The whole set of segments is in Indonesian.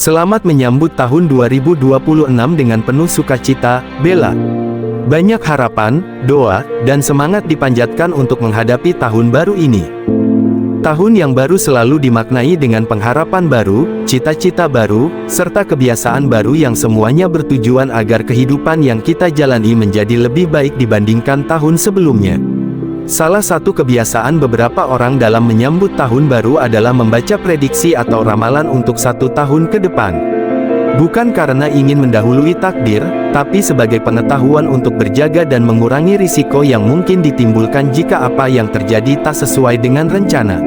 Selamat menyambut tahun 2026 dengan penuh sukacita, Bella. Banyak harapan, doa, dan semangat dipanjatkan untuk menghadapi tahun baru ini. Tahun yang baru selalu dimaknai dengan pengharapan baru, cita-cita baru, serta kebiasaan baru yang semuanya bertujuan agar kehidupan yang kita jalani menjadi lebih baik dibandingkan tahun sebelumnya. Salah satu kebiasaan beberapa orang dalam menyambut tahun baru adalah membaca prediksi atau ramalan untuk 1 tahun ke depan. Bukan karena ingin mendahului takdir, tapi sebagai pengetahuan untuk berjaga dan mengurangi risiko yang mungkin ditimbulkan jika apa yang terjadi tak sesuai dengan rencana.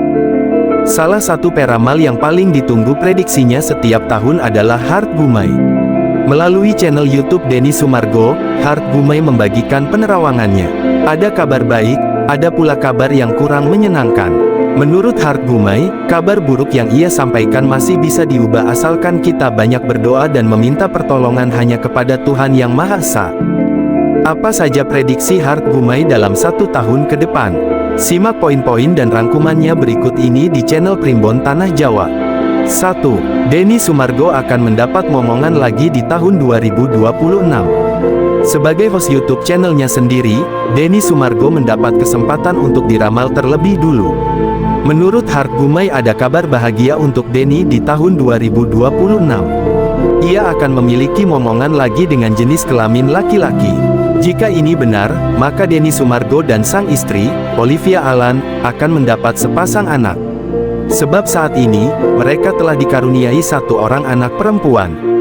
Salah satu peramal yang paling ditunggu prediksinya setiap tahun adalah Hart Gumai. Melalui channel YouTube Denny Sumargo, Hart Gumai membagikan penerawangannya. Ada kabar baik, ada pula kabar yang kurang menyenangkan. Menurut Hart Gumai, kabar buruk yang ia sampaikan masih bisa diubah asalkan kita banyak berdoa dan meminta pertolongan hanya kepada Tuhan Yang Maha Esa. Apa saja prediksi Hart Gumai dalam 1 tahun ke depan? Simak poin-poin dan rangkumannya berikut ini di channel Primbon Tanah Jawa. 1. Denny Sumargo akan mendapat momongan lagi di tahun 2026. Sebagai host YouTube channelnya sendiri, Denny Sumargo mendapat kesempatan untuk diramal terlebih dulu. Menurut Hart Gumai ada kabar bahagia untuk Denny di tahun 2026. Ia akan memiliki momongan lagi dengan jenis kelamin laki-laki. Jika ini benar, maka Denny Sumargo dan sang istri, Olivia Alan, akan mendapat sepasang anak. Sebab saat ini, mereka telah dikaruniai 1 orang anak perempuan.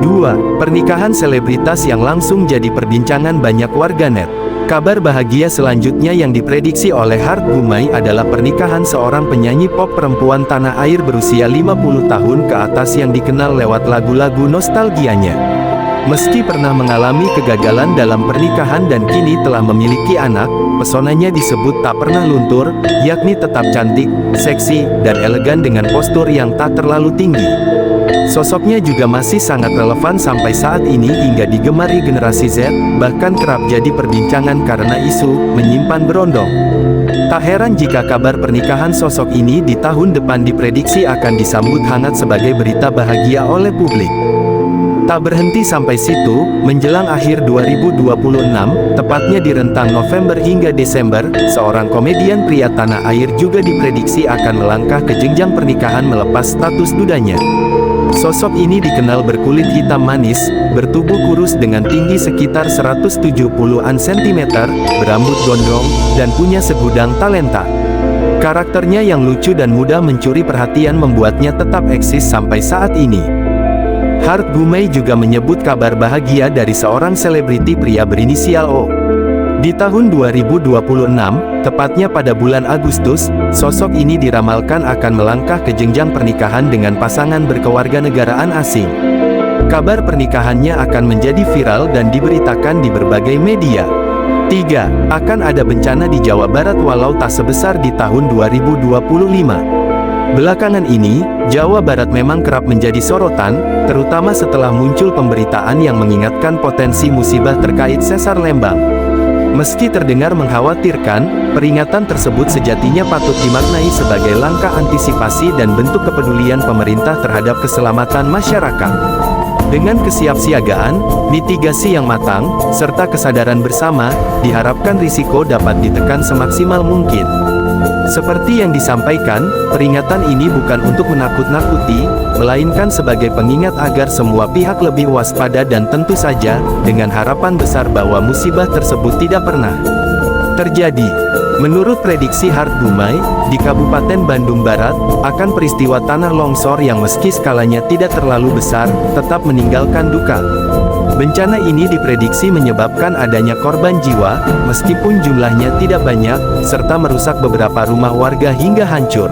2. Pernikahan selebritas yang langsung jadi perbincangan banyak warganet. Kabar bahagia selanjutnya yang diprediksi oleh Hart Gumai adalah pernikahan seorang penyanyi pop perempuan tanah air berusia 50 tahun ke atas yang dikenal lewat lagu-lagu nostalgianya. Meski pernah mengalami kegagalan dalam pernikahan dan kini telah memiliki anak, pesonanya disebut tak pernah luntur, yakni tetap cantik, seksi, dan elegan dengan postur yang tak terlalu tinggi. Sosoknya juga masih sangat relevan sampai saat ini hingga digemari generasi Z, bahkan kerap jadi perbincangan karena isu menyimpan berondong. Tak heran jika kabar pernikahan sosok ini di tahun depan diprediksi akan disambut hangat sebagai berita bahagia oleh publik. Tak berhenti sampai situ, menjelang akhir 2026, tepatnya di rentang November hingga Desember, seorang komedian pria tanah air juga diprediksi akan melangkah ke jenjang pernikahan melepas status dudanya. Sosok ini dikenal berkulit hitam manis, bertubuh kurus dengan tinggi sekitar 170-an cm, berambut gondrong, dan punya segudang talenta. Karakternya yang lucu dan mudah mencuri perhatian membuatnya tetap eksis sampai saat ini. Hart Gumai juga menyebut kabar bahagia dari seorang selebriti pria berinisial O. Di tahun 2026, tepatnya pada bulan Agustus, sosok ini diramalkan akan melangkah ke jenjang pernikahan dengan pasangan berkewarganegaraan asing. Kabar pernikahannya akan menjadi viral dan diberitakan di berbagai media. 3. Akan ada bencana di Jawa Barat walau tak sebesar di tahun 2025. Belakangan ini, Jawa Barat memang kerap menjadi sorotan, terutama setelah muncul pemberitaan yang mengingatkan potensi musibah terkait sesar Lembang. Meski terdengar mengkhawatirkan, peringatan tersebut sejatinya patut dimaknai sebagai langkah antisipasi dan bentuk kepedulian pemerintah terhadap keselamatan masyarakat. Dengan kesiapsiagaan, mitigasi yang matang, serta kesadaran bersama, diharapkan risiko dapat ditekan semaksimal mungkin. Seperti yang disampaikan, peringatan ini bukan untuk menakut-nakuti, melainkan sebagai pengingat agar semua pihak lebih waspada dan tentu saja, dengan harapan besar bahwa musibah tersebut tidak pernah terjadi. Menurut prediksi Hart Gumai, di Kabupaten Bandung Barat, akan peristiwa tanah longsor yang meski skalanya tidak terlalu besar, tetap meninggalkan duka. Bencana ini diprediksi menyebabkan adanya korban jiwa, meskipun jumlahnya tidak banyak, serta merusak beberapa rumah warga hingga hancur.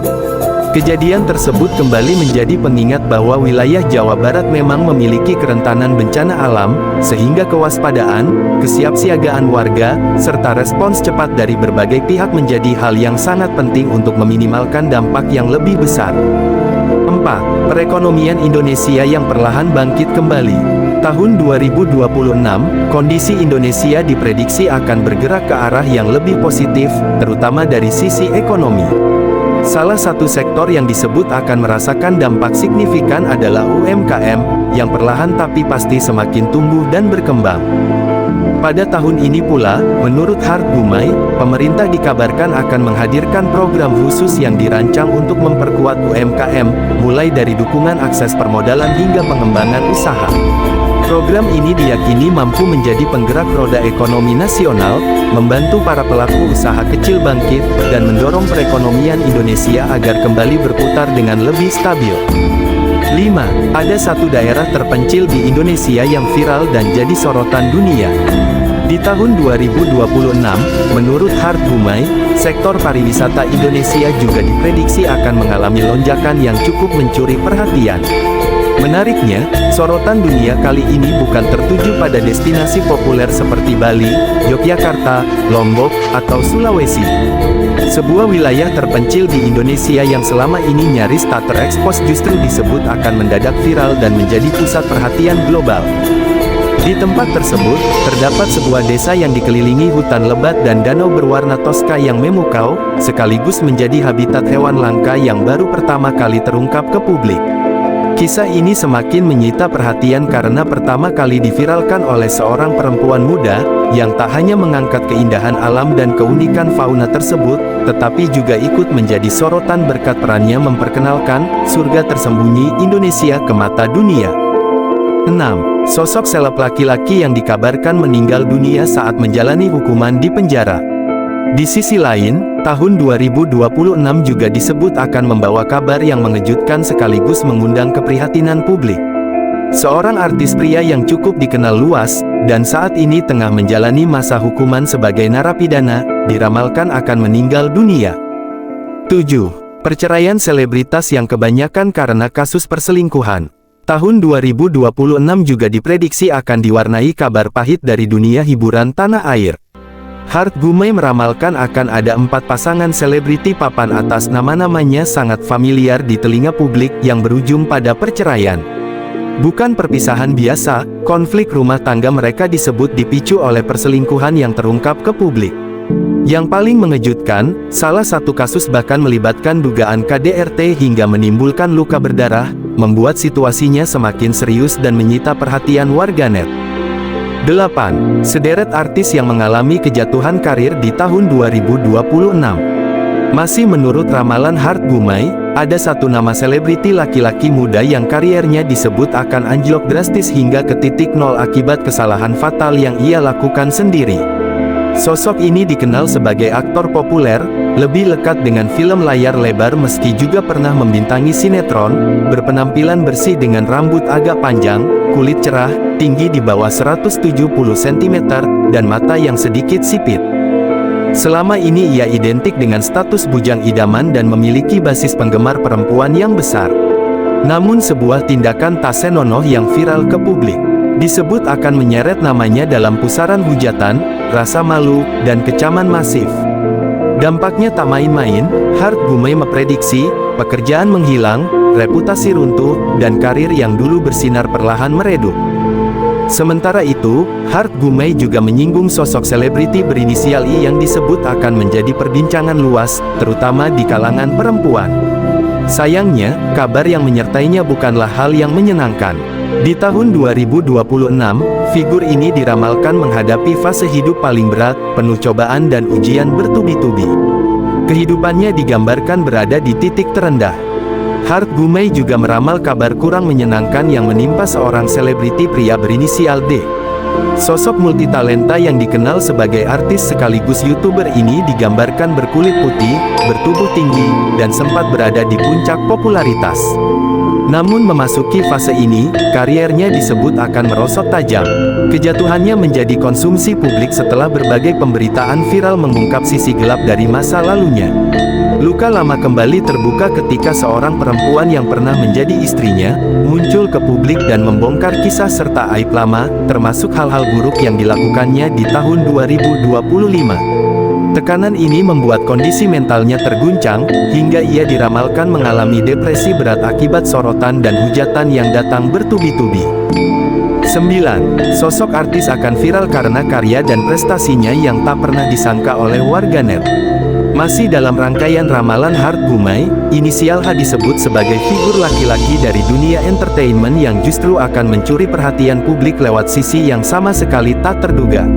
Kejadian tersebut kembali menjadi pengingat bahwa wilayah Jawa Barat memang memiliki kerentanan bencana alam, sehingga kewaspadaan, kesiapsiagaan warga, serta respons cepat dari berbagai pihak menjadi hal yang sangat penting untuk meminimalkan dampak yang lebih besar. 4. Perekonomian Indonesia yang perlahan bangkit kembali. Tahun 2026, kondisi Indonesia diprediksi akan bergerak ke arah yang lebih positif, terutama dari sisi ekonomi. Salah satu sektor yang disebut akan merasakan dampak signifikan adalah UMKM, yang perlahan tapi pasti semakin tumbuh dan berkembang. Pada tahun ini pula, menurut Hart Gumai, pemerintah dikabarkan akan menghadirkan program khusus yang dirancang untuk memperkuat UMKM, mulai dari dukungan akses permodalan hingga pengembangan usaha. Program ini diyakini mampu menjadi penggerak roda ekonomi nasional, membantu para pelaku usaha kecil bangkit, dan mendorong perekonomian Indonesia agar kembali berputar dengan lebih stabil. 5. Ada satu daerah terpencil di Indonesia yang viral dan jadi sorotan dunia. Di tahun 2026, menurut Hart Gumai, sektor pariwisata Indonesia juga diprediksi akan mengalami lonjakan yang cukup mencuri perhatian. Menariknya, sorotan dunia kali ini bukan tertuju pada destinasi populer seperti Bali, Yogyakarta, Lombok, atau Sulawesi. Sebuah wilayah terpencil di Indonesia yang selama ini nyaris tak terekspos justru disebut akan mendadak viral dan menjadi pusat perhatian global. Di tempat tersebut, terdapat sebuah desa yang dikelilingi hutan lebat dan danau berwarna toska yang memukau, sekaligus menjadi habitat hewan langka yang baru pertama kali terungkap ke publik. Kisah ini semakin menyita perhatian karena pertama kali diviralkan oleh seorang perempuan muda, yang tak hanya mengangkat keindahan alam dan keunikan fauna tersebut, tetapi juga ikut menjadi sorotan berkat perannya memperkenalkan surga tersembunyi Indonesia ke mata dunia. 6. Sosok seleb laki-laki yang dikabarkan meninggal dunia saat menjalani hukuman di penjara. Di sisi lain, tahun 2026 juga disebut akan membawa kabar yang mengejutkan sekaligus mengundang keprihatinan publik. Seorang artis pria yang cukup dikenal luas, dan saat ini tengah menjalani masa hukuman sebagai narapidana, diramalkan akan meninggal dunia. 7. Perceraian selebritas yang kebanyakan karena kasus perselingkuhan. Tahun 2026 juga diprediksi akan diwarnai kabar pahit dari dunia hiburan tanah air. Hart Gumai meramalkan akan ada 4 pasangan selebriti papan atas nama-namanya sangat familiar di telinga publik yang berujung pada perceraian. Bukan perpisahan biasa, konflik rumah tangga mereka disebut dipicu oleh perselingkuhan yang terungkap ke publik. Yang paling mengejutkan, salah satu kasus bahkan melibatkan dugaan KDRT hingga menimbulkan luka berdarah, membuat situasinya semakin serius dan menyita perhatian warganet. 8. Sederet artis yang mengalami kejatuhan karir di tahun 2026. Masih menurut ramalan Hart Gumai, ada satu nama selebriti laki-laki muda yang kariernya disebut akan anjlok drastis hingga ke titik nol akibat kesalahan fatal yang ia lakukan sendiri. Sosok ini dikenal sebagai aktor populer, lebih lekat dengan film layar lebar meski juga pernah membintangi sinetron, berpenampilan bersih dengan rambut agak panjang, kulit cerah, tinggi di bawah 170 cm, dan mata yang sedikit sipit. Selama ini ia identik dengan status bujang idaman dan memiliki basis penggemar perempuan yang besar. Namun sebuah tindakan tak senonoh yang viral ke publik, disebut akan menyeret namanya dalam pusaran hujatan, rasa malu, dan kecaman masif. Dampaknya tak main-main, Hart Gumai memprediksi, pekerjaan menghilang, reputasi runtuh, dan karir yang dulu bersinar perlahan meredup. Sementara itu, Hart Gumai juga menyinggung sosok selebriti berinisial I yang disebut akan menjadi perbincangan luas, terutama di kalangan perempuan. Sayangnya, kabar yang menyertainya bukanlah hal yang menyenangkan. Di tahun 2026, figur ini diramalkan menghadapi fase hidup paling berat, penuh cobaan dan ujian bertubi-tubi. Kehidupannya digambarkan berada di titik terendah. Hart Gumai juga meramal kabar kurang menyenangkan yang menimpa seorang selebriti pria berinisial D. Sosok multitalenta yang dikenal sebagai artis sekaligus YouTuber ini digambarkan berkulit putih, bertubuh tinggi, dan sempat berada di puncak popularitas. Namun memasuki fase ini, kariernya disebut akan merosot tajam. Kejatuhannya menjadi konsumsi publik setelah berbagai pemberitaan viral mengungkap sisi gelap dari masa lalunya. Luka lama kembali terbuka ketika seorang perempuan yang pernah menjadi istrinya, muncul ke publik dan membongkar kisah serta aib lama, termasuk hal-hal buruk yang dilakukannya di tahun 2025. Tekanan ini membuat kondisi mentalnya terguncang, hingga ia diramalkan mengalami depresi berat akibat sorotan dan hujatan yang datang bertubi-tubi. 9. Sosok artis akan viral karena karya dan prestasinya yang tak pernah disangka oleh warganet. Masih dalam rangkaian ramalan Hart Gumai, inisial H disebut sebagai figur laki-laki dari dunia entertainment yang justru akan mencuri perhatian publik lewat sisi yang sama sekali tak terduga.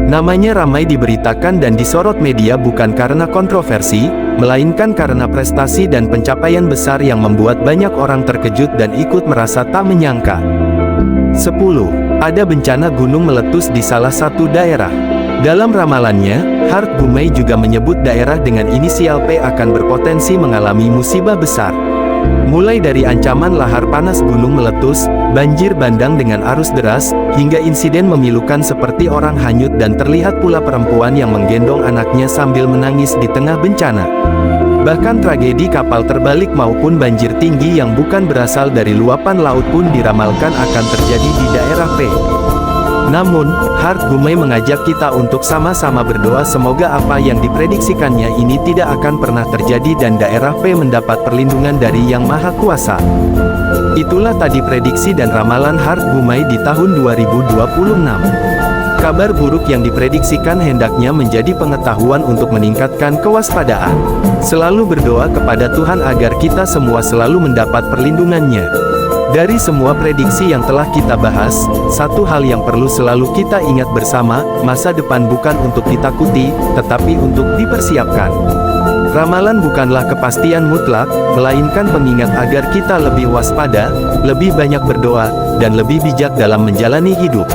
Namanya ramai diberitakan dan disorot media bukan karena kontroversi, melainkan karena prestasi dan pencapaian besar yang membuat banyak orang terkejut dan ikut merasa tak menyangka. 10. Ada bencana gunung meletus di salah satu daerah. Dalam ramalannya, Hart Gumai juga menyebut daerah dengan inisial P akan berpotensi mengalami musibah besar. Mulai dari ancaman lahar panas gunung meletus, banjir bandang dengan arus deras, hingga insiden memilukan seperti orang hanyut dan terlihat pula perempuan yang menggendong anaknya sambil menangis di tengah bencana. Bahkan tragedi kapal terbalik maupun banjir tinggi yang bukan berasal dari luapan laut pun diramalkan akan terjadi di daerah P. Namun, Hart Gumai mengajak kita untuk sama-sama berdoa semoga apa yang diprediksikannya ini tidak akan pernah terjadi dan daerah P mendapat perlindungan dari Yang Maha Kuasa. Itulah tadi prediksi dan ramalan Hart Gumai di tahun 2026. Kabar buruk yang diprediksikan hendaknya menjadi pengetahuan untuk meningkatkan kewaspadaan. Selalu berdoa kepada Tuhan agar kita semua selalu mendapat perlindungannya. Dari semua prediksi yang telah kita bahas, satu hal yang perlu selalu kita ingat bersama, masa depan bukan untuk ditakuti, tetapi untuk dipersiapkan. Ramalan bukanlah kepastian mutlak, melainkan pengingat agar kita lebih waspada, lebih banyak berdoa, dan lebih bijak dalam menjalani hidup.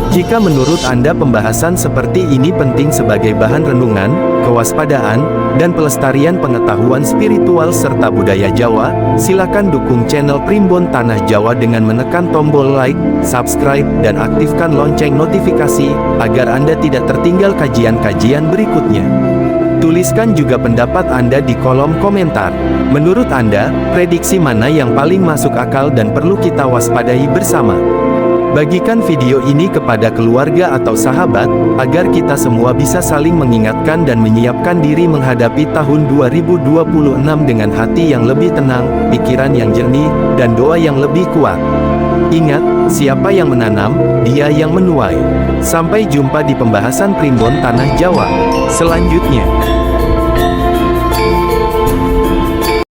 Jika menurut Anda pembahasan seperti ini penting sebagai bahan renungan, kewaspadaan, dan pelestarian pengetahuan spiritual serta budaya Jawa, silakan dukung channel Primbon Tanah Jawa dengan menekan tombol like, subscribe, dan aktifkan lonceng notifikasi, agar Anda tidak tertinggal kajian-kajian berikutnya. Tuliskan juga pendapat Anda di kolom komentar. Menurut Anda, prediksi mana yang paling masuk akal dan perlu kita waspadai bersama? Bagikan video ini kepada keluarga atau sahabat, agar kita semua bisa saling mengingatkan dan menyiapkan diri menghadapi tahun 2026 dengan hati yang lebih tenang, pikiran yang jernih, dan doa yang lebih kuat. Ingat, siapa yang menanam, dia yang menuai. Sampai jumpa di pembahasan Primbon Tanah Jawa selanjutnya.